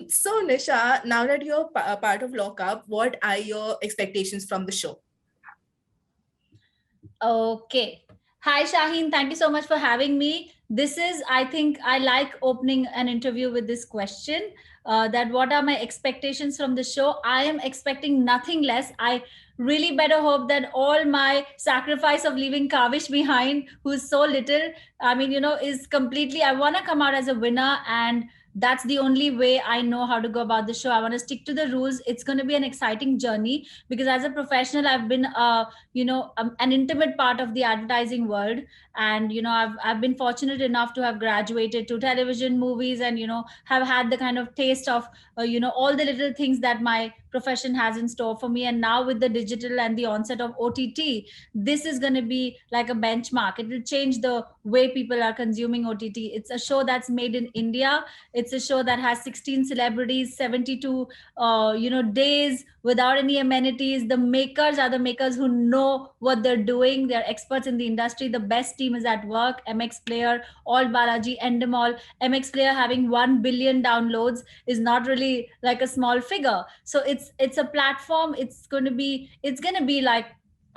So Nisha, now that you're a part of Lock Up, what are your expectations from the show? Okay. Hi, Shaheen. Thank you so much for having me. This is, I think, I like opening an interview with this question. That what are my expectations from the show? I am expecting nothing less. I really better hope that all my sacrifice of leaving Kavish behind, who's so little, I mean, is completely, I want to come out as a winner. And that's the only way I know how to go about the show. I want to stick to the rules. It's going to be an exciting journey because as a professional, I've been an intimate part of the advertising world, and I've been fortunate enough to have graduated to television, movies, and have had the kind of taste of all the little things that my profession has in store for me. And now with the digital and the onset of OTT, this is going to be like a benchmark. It will change the way people are consuming OTT. It's a show that's made in India. It's a show that has 16 celebrities, 72 days without any amenities. The makers are the makers who know what they're doing. They're experts in the industry. The best team is at work. MX Player, AltBalaji and MX Player having 1 billion downloads is not really like a small figure. So it's a platform. It's gonna be like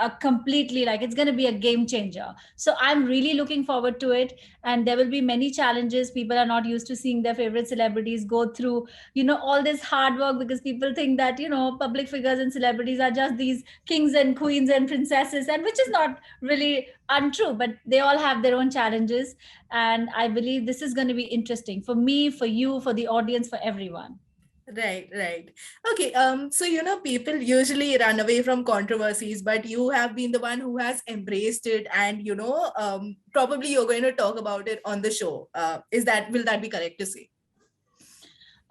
a completely, like, it's going to be a game changer. So I'm really looking forward to it. And there will be many challenges. People are not used to seeing their favorite celebrities go through all this hard work, because people think that public figures and celebrities are just these kings and queens and princesses, and which is not really untrue, but they all have their own challenges. And I believe this is going to be interesting for me, for you, for the audience, for everyone. Right, right. Okay, so people usually run away from controversies, but you have been the one who has embraced it, and probably you're going to talk about it on the show. Will that be correct to say?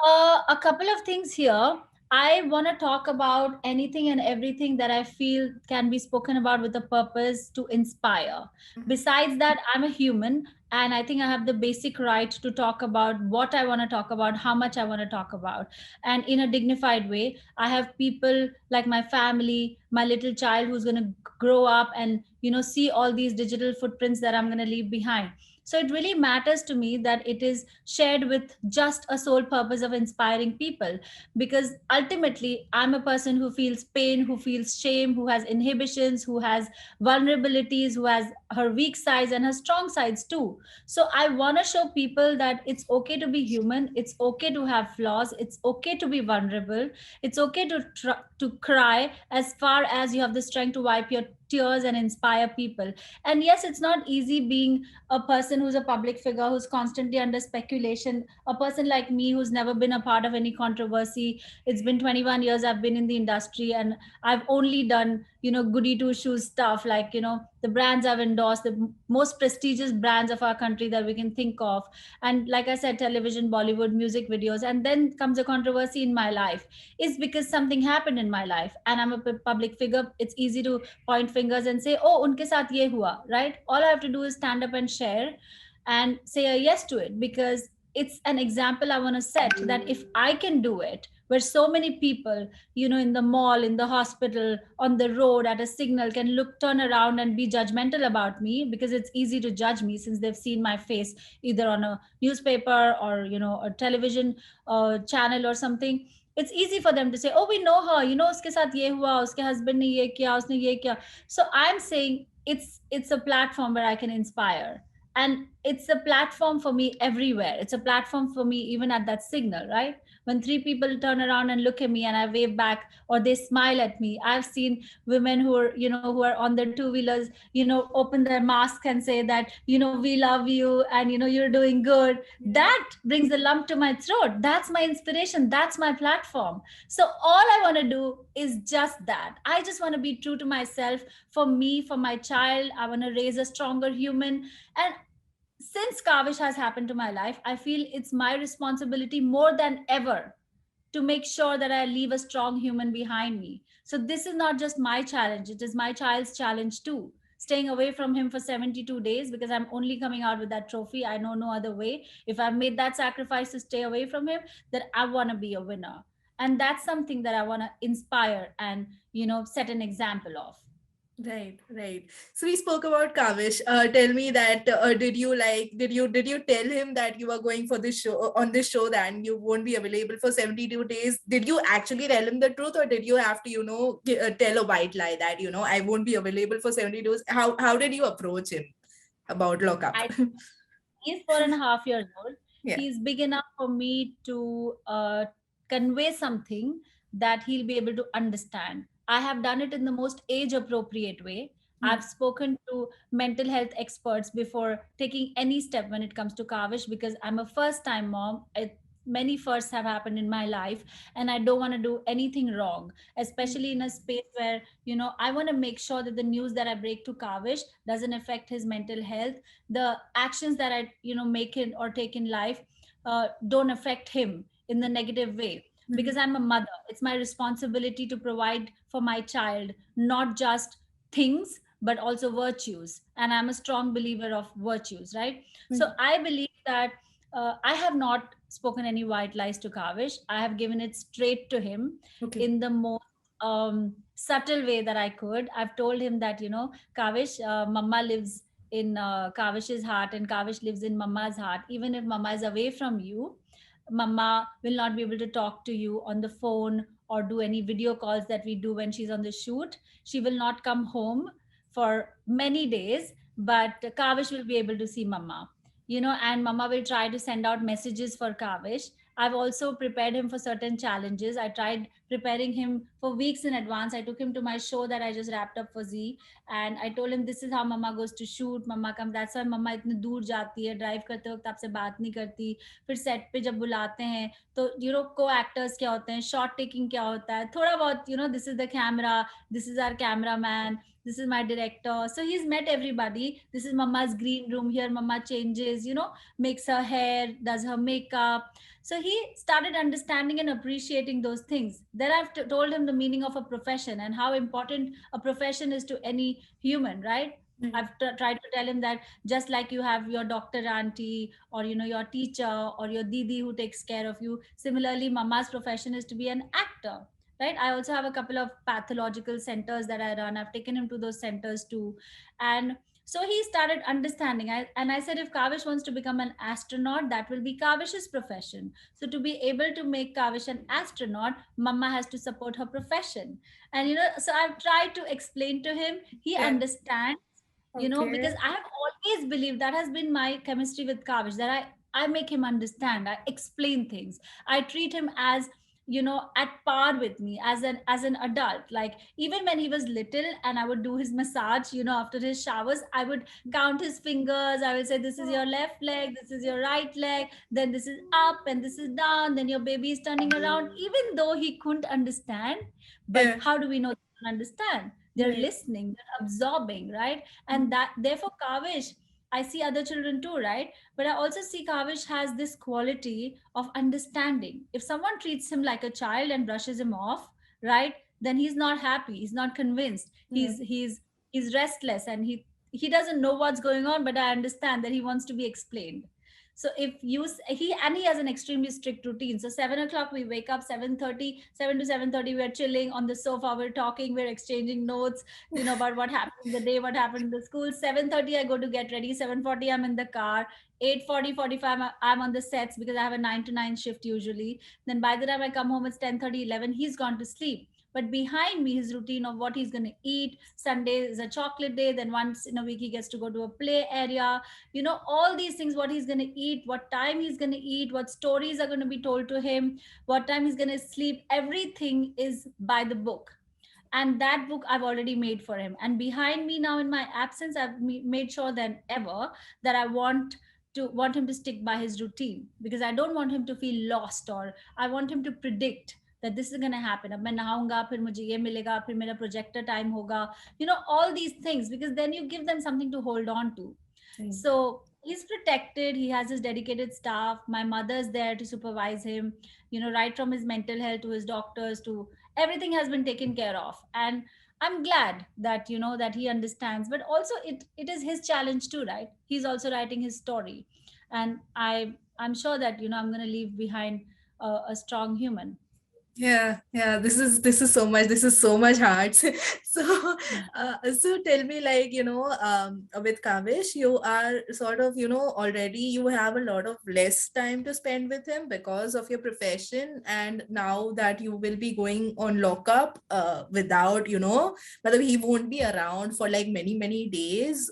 A couple of things here. I want to talk about anything and everything that I feel can be spoken about with a purpose to inspire. Besides that, I'm a human, and I think I have the basic right to talk about what I want to talk about, how much I want to talk about, and in a dignified way. I have people like my family, my little child who's going to grow up and see all these digital footprints that I'm going to leave behind. So it really matters to me that it is shared with just a sole purpose of inspiring people, because ultimately I'm a person who feels pain, who feels shame, who has inhibitions, who has vulnerabilities, who has her weak sides and her strong sides too. So I want to show people that it's okay to be human, it's okay to have flaws, it's okay to be vulnerable, it's okay to cry as far as you have the strength to wipe your tears and inspire people. And yes, it's not easy being a person who's a public figure, who's constantly under speculation, a person like me who's never been a part of any controversy. It's been 21 years I've been in the industry, and I've only done goody two shoes stuff, like the brands I've endorsed, the most prestigious brands of our country that we can think of. And like I said, television, Bollywood, music videos. And then comes a controversy in my life. It's because something happened in my life and I'm a public figure. It's easy to point fingers and say, oh, unke saath ye hua, right? All I have to do is stand up and share and say a yes to it, because it's an example I want to set, that if I can do it, where so many people, in the mall, in the hospital, on the road, at a signal, can turn around and be judgmental about me, because it's easy to judge me since they've seen my face either on a newspaper or a television channel or something. It's easy for them to say, oh, we know her, uske saath ye hua, uske husband ne ye kiya, usne ye kiya. So I'm saying it's a platform where I can inspire, and it's a platform for me everywhere. It's a platform for me even at that signal, right? When three people turn around and look at me and I wave back, or they smile at me. I've seen women who are on their two wheelers, open their mask and say that, we love you, and you're doing good. That brings a lump to my throat. That's my inspiration, that's my platform. So all I want to do is just that. I just want to be true to myself, for me, for my child. I want to raise a stronger human. And since Kavish has happened to my life, I feel it's my responsibility more than ever to make sure that I leave a strong human behind me. So this is not just my challenge, it is my child's challenge too. Staying away from him for 72 days, because I'm only coming out with that trophy. I know no other way. If I've made that sacrifice to stay away from him, then I want to be a winner. And that's something that I want to inspire and, set an example of. Right, right. So we spoke about Kavish. Tell me that did you tell him that you are going for this show on this show that you won't be available for 72 days? Did you actually tell him the truth, or did you have to tell a white lie that I won't be available for 70 days? How did you approach him about lockup? I He's 4.5 years old. Yeah. He's big enough for me to convey something that he'll be able to understand. I have done it in the most age appropriate way. I've spoken to mental health experts before taking any step when it comes to Kavish, because I'm a first time mom. Many firsts have happened in my life, and I don't want to do anything wrong, especially in a space where, I want to make sure that the news that I break to Kavish doesn't affect his mental health. The actions that I make in or take in life don't affect him in the negative way, because I'm a mother. It's my responsibility to provide for my child, not just things but also virtues, and I'm a strong believer of virtues, right? So I believe that I have not spoken any white lies to Kavish. I have given it straight to him Okay. in the most subtle way that I could. I've told him that, Kavish, mama lives in Kavish's heart, and Kavish lives in Mama's heart. Even if Mama is away from you, Mama will not be able to talk to you on the phone or do any video calls that we do when she's on the shoot. She will not come home for many days, but Kavish will be able to see Mama. And Mama will try to send out messages for Kavish. I've also prepared him for certain challenges. I tried preparing him for weeks in advance. I took him to my show that I just wrapped up for Z, and I told him this is how mama goes to shoot. Mama comes, that's why mama इतने दूर जाती है, drive करते वक्त आपसे बात नहीं करती. फिर सेट पे जब बुलाते हैं तो को एक्टर्स क्या होते हैं, शॉट टेकिंग क्या होता है, थोड़ा बहुत this is the camera, this is our cameraman, this is my director. So he's met everybody. This is mama's green room. Here mama changes, makes her hair, does her makeup. So he started understanding and appreciating those things. Then I've told him the meaning of a profession and how important a profession is to any human, right? I've tried to tell him that just like you have your doctor auntie, or your teacher or your didi who takes care of you, similarly mama's profession is to be an actor, right? I also have a couple of pathological centers that I run. I've taken him to those centers too. And so he started understanding. And I said, if Kavish wants to become an astronaut, that will be Kavish's profession. So to be able to make Kavish an astronaut, Mama has to support her profession. And so I've tried to explain to him. He Yeah. understands, because Okay. I have always believed that has been my chemistry with Kavish, that I make him understand. I explain things. I treat him as at par with me as an adult. Like even when he was little and I would do his massage, after his showers, I would count his fingers. I will say, this is your left leg, this is your right leg, then this is up and this is down, then your baby is turning around. Even though he couldn't understand, but Yeah. how do we know they can understand? They're Right. listening, they're absorbing, right? And that therefore Kavish, I see other children too, right? But I also see Kavish has this quality of understanding. If someone treats him like a child and brushes him off, right, then he's not happy. He's not convinced. Yeah. He's restless, and he doesn't know what's going on. But I understand that he wants to be explained. So if he has an extremely strict routine. So 7 o'clock we wake up, 7:30, 7 to 7:30 we're chilling on the sofa, we're talking, we're exchanging notes, about what happened in the day, what happened in the school. 7:30 I go to get ready. 7:40 I'm in the car. 8:40, 45 I'm on the sets because I have a 9 to 9 shift usually. Then by the time I come home it's 10:30, 11. He's gone to sleep. But behind me, his routine of what he's going to eat. Sunday is a chocolate day. Then once in a week, he gets to go to a play area. All these things, what he's going to eat, what time he's going to eat, what stories are going to be told to him, what time he's going to sleep. Everything is by the book. And that book I've already made for him. And behind me now, in my absence, I've made sure than ever that I want him to stick by his routine, because I don't want him to feel lost, or I want him to predict that this is going to happen. अब मैं नहाऊंगा, फिर मुझे ये मिलेगा, फिर मेरा projector time होगा. All these things, because then you give them something to hold on to. Right. So he's protected. He has his dedicated staff. My mother's there to supervise him, right from his mental health to his doctors, to everything has been taken care of. And I'm glad that that he understands. But also it is his challenge too, right? He's also writing his story. And I'm sure that I'm going to leave behind a strong human. Yeah. This is so much. This is so much hard. So, so tell me, like, with Kavish, you are sort of, already you have a lot of less time to spend with him because of your profession, and now that you will be going on lockup, without, but he won't be around for like many days.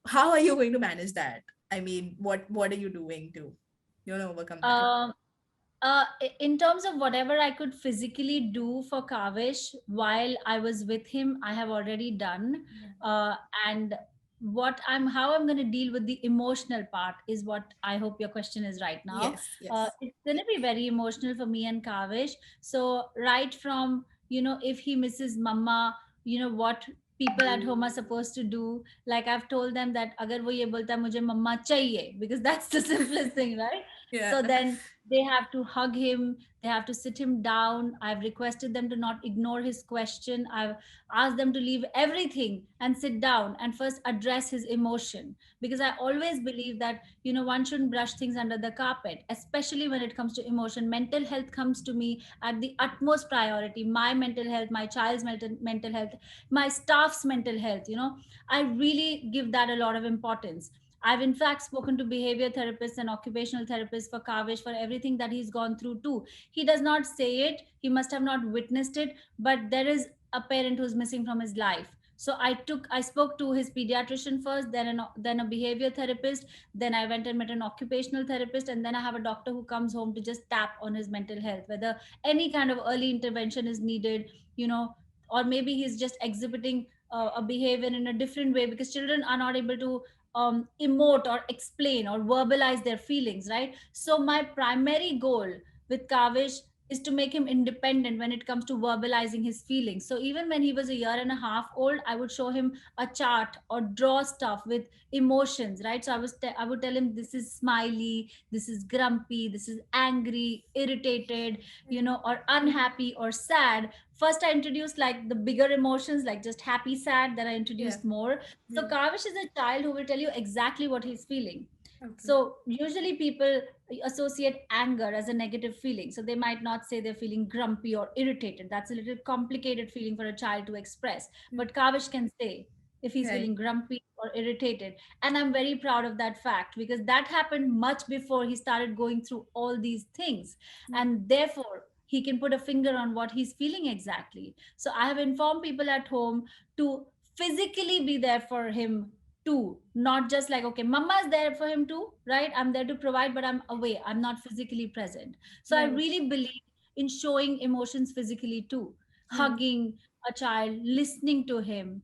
How are you going to manage that? I mean, what are you doing to, overcome that? Um, in terms of whatever I could physically do for Kavish while I was with him, I have already done. Yeah. And how I'm going to deal with the emotional part is what I hope your question is right now. Yes, yes. It's going to be very emotional for me and Kavish. So right from, if he misses mama, what people at home are supposed to do. Like I've told them that agar wo ye bolta hai mujhe mama chahiye, because that's the simplest thing, right? Yeah. So then they have to hug him, they have to sit him down. I've requested them to not ignore his question. I've asked them to leave everything and sit down and first address his emotion, because I always believe that one shouldn't brush things under the carpet, especially when it comes to emotion. Mental health comes to me at the utmost priority. My mental health, my child's mental health, my staff's mental health, I really give that a lot of importance. I've in fact spoken to behavior therapists and occupational therapists for Kavish for everything that he's gone through too. He does not say it, he must have not witnessed it, but there is a parent who's missing from his life. So I spoke to his pediatrician first, then a behavior therapist, then I went and met an occupational therapist, and then I have a doctor who comes home to just tap on his mental health, whether any kind of early intervention is needed, or maybe he's just exhibiting a behavior in a different way, because children are not able to emote or explain or verbalize their feelings, right? So my primary goal with Kavish is to make him independent when it comes to verbalizing his feelings. So even when he was a year and a half old, I would show him a chart or draw stuff with emotions, right? So I would tell him, this is smiley, this is grumpy, this is angry, irritated, or unhappy or sad. First I introduced like the bigger emotions, like just happy, sad, then I Yeah. introduced more. So Yeah. Kavish is a child who will tell you exactly what he's feeling. Okay. So usually people associate anger as a negative feeling. So they might not say they're feeling grumpy or irritated. That's a little complicated feeling for a child to express. Mm. But Kavish can say if he's Right. feeling grumpy or irritated. And I'm very proud of that fact, because that happened much before he started going through all these things. Mm. And therefore, he can put a finger on what he's feeling exactly. So I have informed people at home to physically be there for him too, not just like, okay, mama's there for him too, right? I'm there to provide, but I'm away, I'm not physically present. So I Right. really believe in showing emotions physically too, Right. hugging a child, listening to him,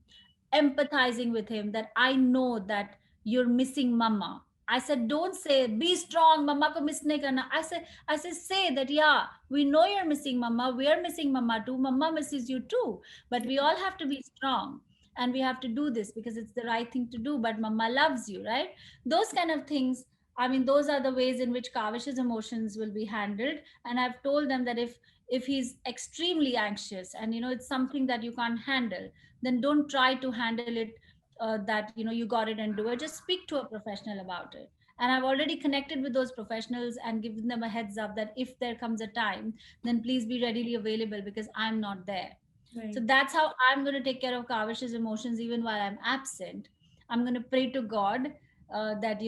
empathizing with him, that I know that you're missing mama. I said, don't say be strong, mama ko miss nahi karna. I said, say that, yeah, we know you're missing mama, we are missing mama too, mama misses you too, but we Yeah. all have to be strong, and we have to do this because it's the right thing to do, but mama loves you, right? Those kind of things. I mean, those are the ways in which Kavish's emotions will be handled. And I've told them that if he's extremely anxious and it's something that you can't handle, then don't try to handle it, that you got it and do it. Just speak to a professional about it. And I've already connected with those professionals and given them a heads up that if there comes a time, then please be readily available, because I'm not there. So Right. that's how I'm going to take care of Kavish's emotions even while I'm absent. I'm going to pray to God, that,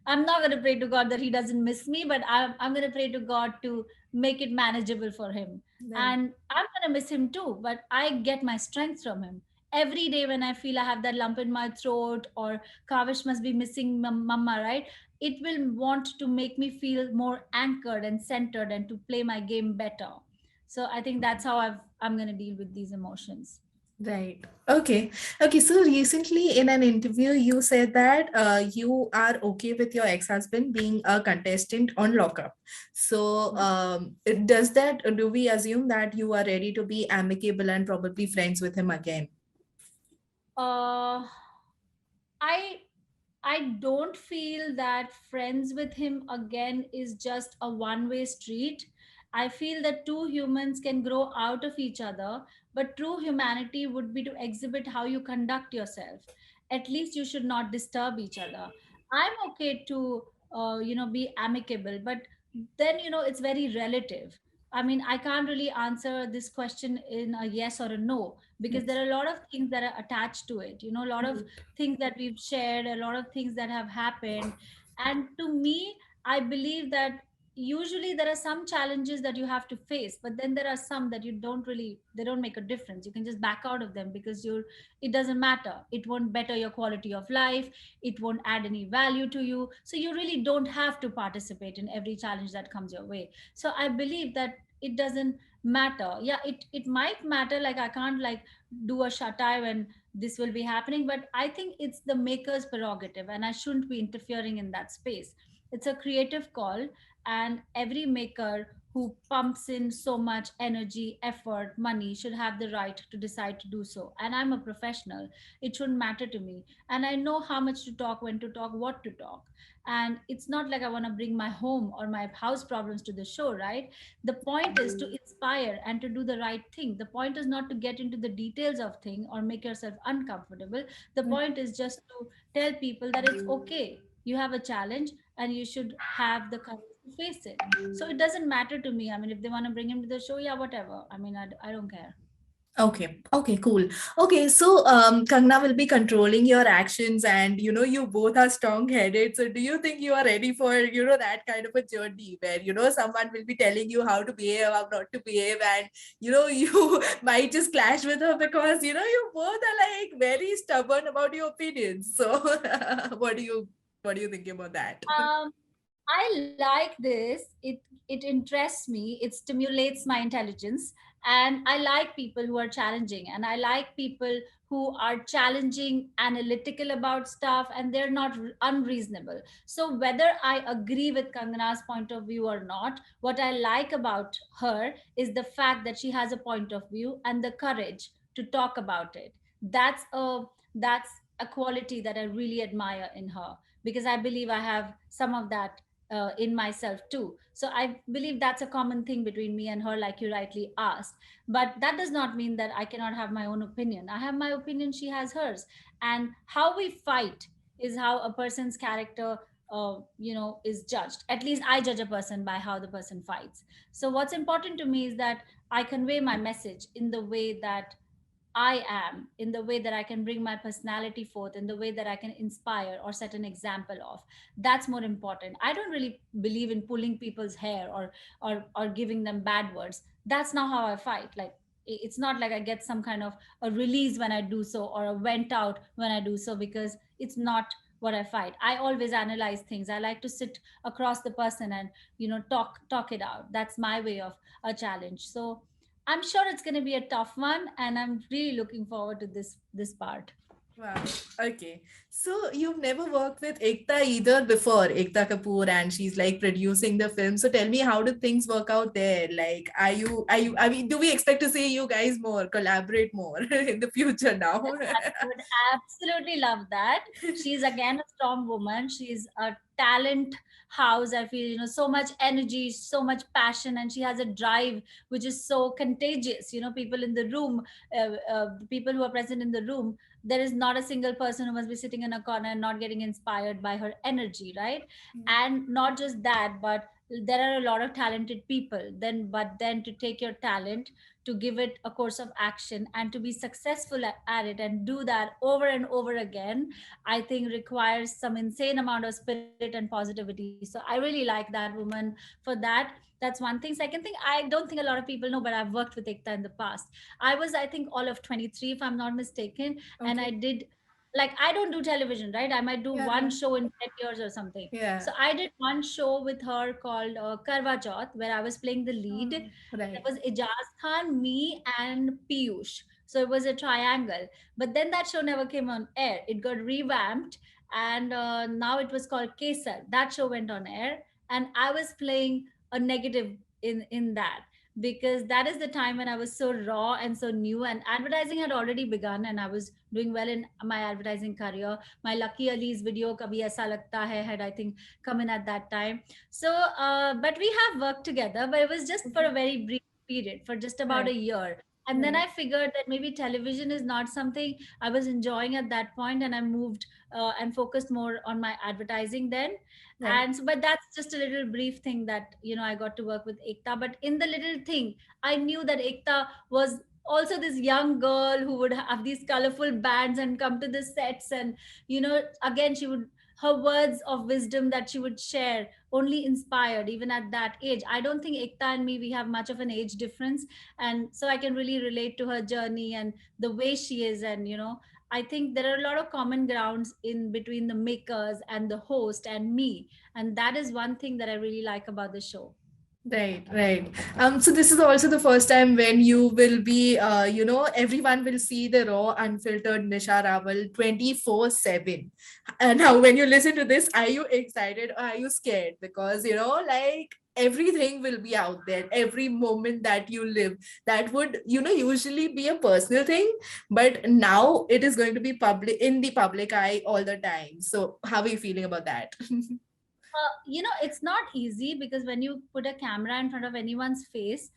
I'm not going to pray to God that he doesn't miss me, but I'm going to pray to God to make it manageable for him. Right. And I'm going to miss him too, but I get my strength from him. Every day when I feel I have that lump in my throat, or Kavish must be missing mama, right? It will want to make me feel more anchored and centered and to play my game better. So I think that's how I'm going to deal with these emotions. Right. Okay. Okay. So recently in an interview, you said that you are okay with your ex-husband being a contestant on Lockup. So does that, do we assume that you are ready to be amicable and probably friends with him again? uh I I don't feel that friends with him again is just a one way street. I feel that two humans can grow out of each other, but true humanity would be to exhibit how you conduct yourself. At least you should not disturb each other. I'm okay to, be amicable, but then it's very relative. I mean, I can't really answer this question in a yes or a no, because Yes. there are a lot of things that are attached to it, a lot of things that we've shared, a lot of things that have happened. And to me, I believe that usually there are some challenges that you have to face, but then there are some that you don't really, they don't make a difference. You can just back out of them because it doesn't matter, it won't better your quality of life, it won't add any value to you, so you really don't have to participate in every challenge that comes your way. So I believe that it doesn't matter. Yeah, it might matter, like I can't like do a satire when this will be happening, but I think it's the maker's prerogative and I shouldn't be interfering in that space. It's a creative call, and every maker who pumps in so much energy, effort, money should have the right to decide to do so. And I'm a professional, it shouldn't matter to me, and I know how much to talk, when to talk, what to talk. And it's not like I want to bring my home or my house problems to the show, right? The point is to inspire and to do the right thing. The point is not to get into the details of thing or make yourself uncomfortable. The point is just to tell people that it's okay, you have a challenge and you should have the courage to face it. So it doesn't matter to me. I mean, if they want to bring him to the show, yeah, whatever. I mean, I don't care. Okay, okay, cool. Okay, so Kangna will be controlling your actions, and you both are strong-headed. So, do you think you are ready for that kind of a journey where someone will be telling you how to behave, how not to behave, and you might just clash with her because you both are like very stubborn about your opinions. So, what do you think about that? Um, I like this. It interests me. It stimulates my intelligence, and I like people who are challenging, and I like people who are challenging, analytical about stuff, and they're not unreasonable. So whether I agree with Kangana's point of view or not, what I like about her is the fact that she has a point of view and the courage to talk about it. That's a quality that I really admire in her, because I believe I have some of that in myself too. So I believe that's a common thing between me and her, like you rightly asked. But that does not mean that I cannot have my own opinion. I have my opinion, she has hers. And how we fight is how a person's character is judged. At least I judge a person by how the person fights. So what's important to me is that I convey my message in the way that I am, in the way that I can bring my personality forth, in the way that I can inspire or set an example of. That's more important. I don't really believe in pulling people's hair or giving them bad words. That's not how I fight. Like it's not like I get some kind of a release when I do so or a vent out when I do so, because it's not what I fight. I always analyze things. I like to sit across the person and talk it out. That's my way of a challenge. So I'm sure it's going to be a tough one, and I'm really looking forward to this part. Wow. Okay. So you've never worked with Ekta either before, Ekta Kapoor, and she's like producing the film. So tell me, how do things work out there? Like, I mean, do we expect to see you guys more, collaborate more in the future now? I would absolutely love that. She's again a strong woman. She's a talent house. I feel, so much energy, so much passion, and she has a drive which is so contagious. People in the room, people who are present in the room, there is not a single person who must be sitting in a corner and not getting inspired by her energy, right? And not just that, but there are a lot of talented people. But then to take your talent, to give it a course of action and to be successful at it and do that over and over again, I think requires some insane amount of spirit and positivity. So I really like that woman for that. That's one thing. Second thing, I don't think a lot of people know, but I've worked with Ekta in the past. I was, I think, all of 23, if I'm not mistaken, and I Okay. did, like, I don't do television, right? I might do Yeah. one show in 10 years or something. Yeah. So I did one show with her called Karwa Chauth, where I was playing the lead. Oh, There right. was Ijaz Khan, me, and Piyush. So it was a triangle. But then that show never came on air. It got revamped, and now it was called Kesar. That show went on air, and I was playing a negative in that, because that is the time when I was so raw and so new, and advertising had already begun, and I was doing well in my advertising career. My Lucky Ali's video Kabhi Aisa Lagta Hai had, I think, come in at that time. So but we have worked together, but it was just for a Okay. very brief period, for just about a Right. year. And then Right. I figured that maybe television is not something I was enjoying at that point, and I moved and focused more on my advertising then. Right. And so, but that's just a little brief thing that, I got to work with Ekta. But in the little thing, I knew that Ekta was also this young girl who would have these colorful bands and come to the sets. And, again, she would, her words of wisdom that she would share only inspired even at that age. I don't think Ekta and me, we have much of an age difference. And so I can really relate to her journey and the way she is. And, I think there are a lot of common grounds in between the makers and the host and me. And that is one thing that I really like about the show. Right, right. So this is also the first time when you will be, everyone will see the raw, unfiltered Nisha Rawal 24/7. And now, when you listen to this, are you excited or are you scared? Because, like everything will be out there, every moment that you live, that would, usually be a personal thing, but now it is going to be public in the public eye all the time. So, how are you feeling about that? It's not easy because when you put a camera in front of anyone's face,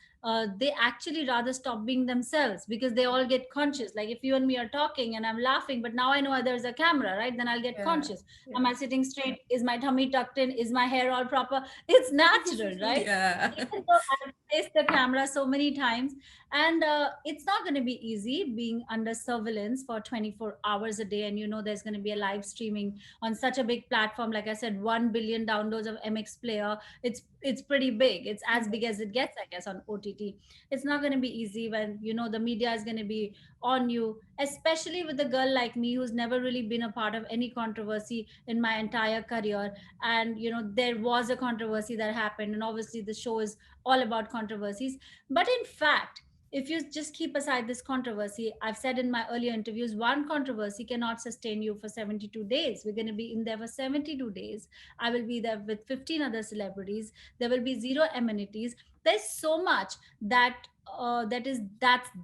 they actually rather stop being themselves because they all get conscious. Like if you and me are talking and I'm laughing, but now I know there's a camera, right? Then I'll get Yeah. conscious. Am Yeah. I sitting straight? Is my tummy tucked in? Is my hair all proper? It's natural, right? Yeah. Even though I've faced the camera so many times, and it's not going to be easy being under surveillance for 24 hours a day. And there's going to be a live streaming on such a big platform. Like I said, 1 billion downloads of MX Player. It's pretty big. It's as big as it gets, I guess, on OTT. It's not going to be easy when the media is going to be on you, especially with a girl like me who's never really been a part of any controversy in my entire career. And there was a controversy that happened, and obviously the show is all about controversies. But in fact, if you just keep aside this controversy, I've said in my earlier interviews, one controversy cannot sustain you for 72 days. We're going to be in there for 72 days. I will be there with 15 other celebrities. There will be zero amenities. There's so much that's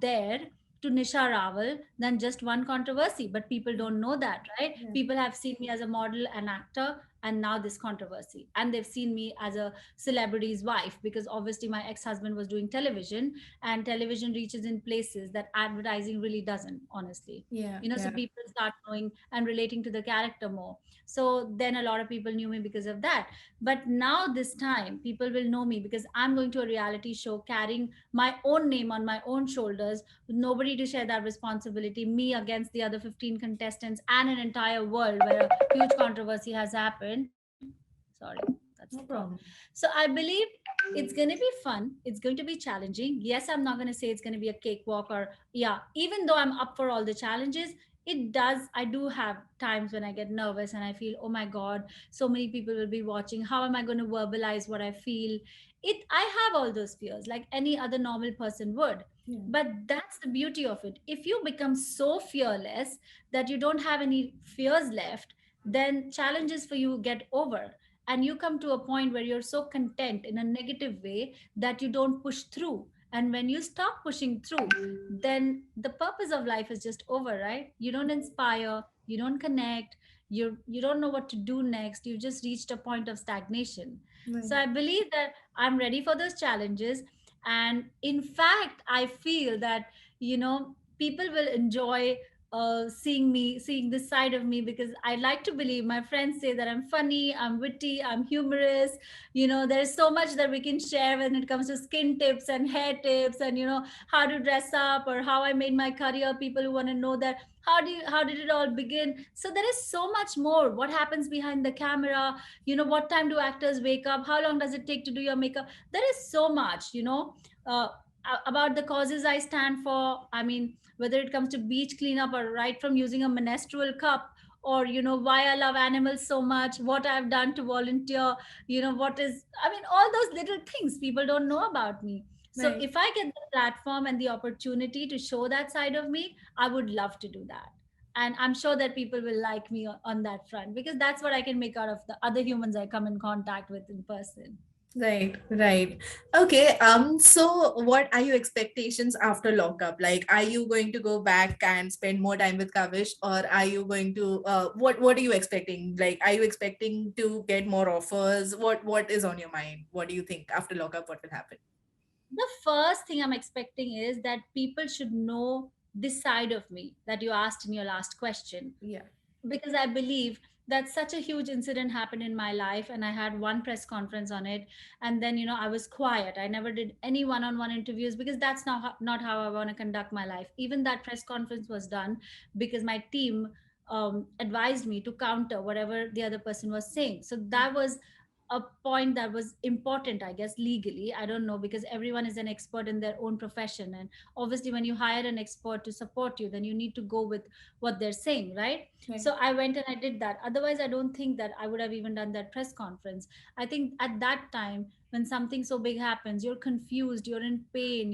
there to Nisha Rawal than just one controversy. But people don't know that, right? Yeah. People have seen me as a model, an actor, and now this controversy. And they've seen me as a celebrity's wife because obviously my ex-husband was doing television, and television reaches in places that advertising really doesn't, honestly. Yeah. So Yeah. people start knowing and relating to the character more. So then a lot of people knew me because of that. But now this time people will know me because I'm going to a reality show carrying my own name on my own shoulders with nobody to share that responsibility, me against the other 15 contestants and an entire world where a huge controversy has happened. Sorry, that's the call. No problem. So I believe it's going to be fun. It's going to be challenging. Yes, I'm not going to say it's going to be a cakewalk, or, yeah, even though I'm up for all the challenges, I do have times when I get nervous and I feel, oh my God, so many people will be watching. How am I going to verbalize what I feel? I have all those fears like any other normal person would. Yeah. But that's the beauty of it. If you become so fearless that you don't have any fears left, then challenges for you get over, and you come to a point where you're so content in a negative way that you don't push through. And when you stop pushing through, then the purpose of life is just over, right? You don't inspire, you don't connect, you don't know what to do next. You just reached a point of stagnation. Right. So I believe that I'm ready for those challenges. And in fact, I feel that people will enjoy seeing this side of me, because I like to believe, my friends say that I'm funny, I'm witty, I'm humorous. There's so much that we can share when it comes to skin tips and hair tips, and how to dress up, or how I made my career. People who want to know that how did it all begin. So there is so much more. What happens behind the camera? What time do actors wake up? How long does it take to do your makeup? There is so much, uh, about the causes I stand for. I mean, whether it comes to beach cleanup, or right from using a menstrual cup, or why I love animals so much, what I've done to volunteer, what is, I mean, all those little things people don't know about me. So Right. if I get the platform and the opportunity to show that side of me, I would love to do that. And I'm sure that people will like me on that front, because that's what I can make out of the other humans I come in contact with in person. Right, right. Okay, so what are your expectations after lockup? Like, are you going to go back and spend more time with Kavish, or are you going to what are you expecting? Like, are you expecting to get more offers? What is on your mind? What do you think after lockup, what will happen? The first thing I'm expecting is that people should know this side of me that you asked in your last question. Yeah. because I believe that such a huge incident happened in my life, and I had one press conference on it. And then, I was quiet. I never did any one on one interviews because that's not how I want to conduct my life. Even that press conference was done because my team advised me to counter whatever the other person was saying. So that was a point that was important, I guess, legally. I don't know, because everyone is an expert in their own profession. And obviously, when you hire an expert to support you, then you need to go with what they're saying, right? Right. So I went and I did that. Otherwise, I don't think that I would have even done that press conference. I think at that time, when something so big happens, you're confused, you're in pain,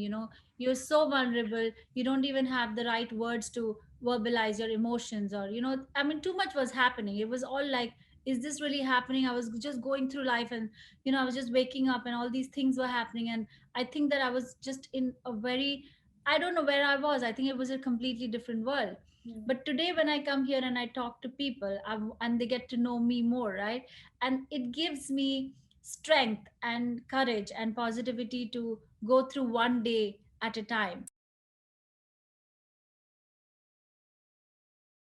you're so vulnerable, you don't even have the right words to verbalize your emotions. Or, I mean, too much was happening. It was all like, is this really happening? I was just going through life, and I was just waking up and all these things were happening. And I think that I was just in a very, I don't know where I was. I think it was a completely different world. Yeah. But today, when I come here and I talk to people, and they get to know me more, right? And it gives me strength and courage and positivity to go through one day at a time.